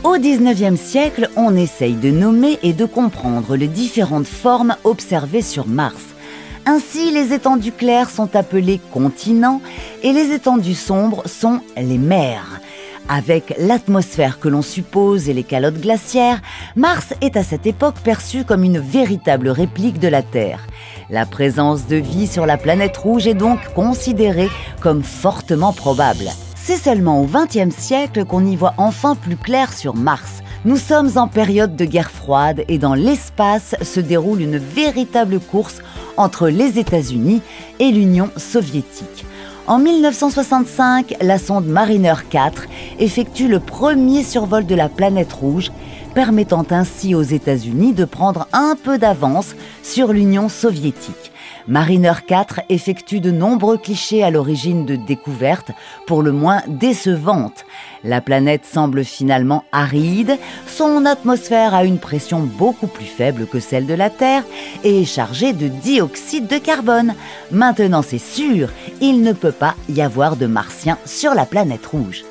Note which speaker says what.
Speaker 1: Au XIXe siècle, on essaye de nommer et de comprendre les différentes formes observées sur Mars. Ainsi, les étendues claires sont appelées continents et les étendues sombres sont les mers. Avec l'atmosphère que l'on suppose et les calottes glaciaires, Mars est à cette époque perçu comme une véritable réplique de la Terre. La présence de vie sur la planète rouge est donc considérée comme fortement probable. C'est seulement au XXe siècle qu'on y voit enfin plus clair sur Mars. Nous sommes en période de guerre froide et dans l'espace se déroule une véritable course entre les États-Unis et l'Union soviétique. En 1965, la sonde Mariner 4 effectue le premier survol de la planète rouge, permettant ainsi aux États-Unis de prendre un peu d'avance sur l'Union soviétique. Mariner 4 effectue de nombreux clichés à l'origine de découvertes, pour le moins décevantes. La planète semble finalement aride, son atmosphère a une pression beaucoup plus faible que celle de la Terre et est chargée de dioxyde de carbone. Maintenant c'est sûr, il ne peut pas y avoir de martiens sur la planète rouge.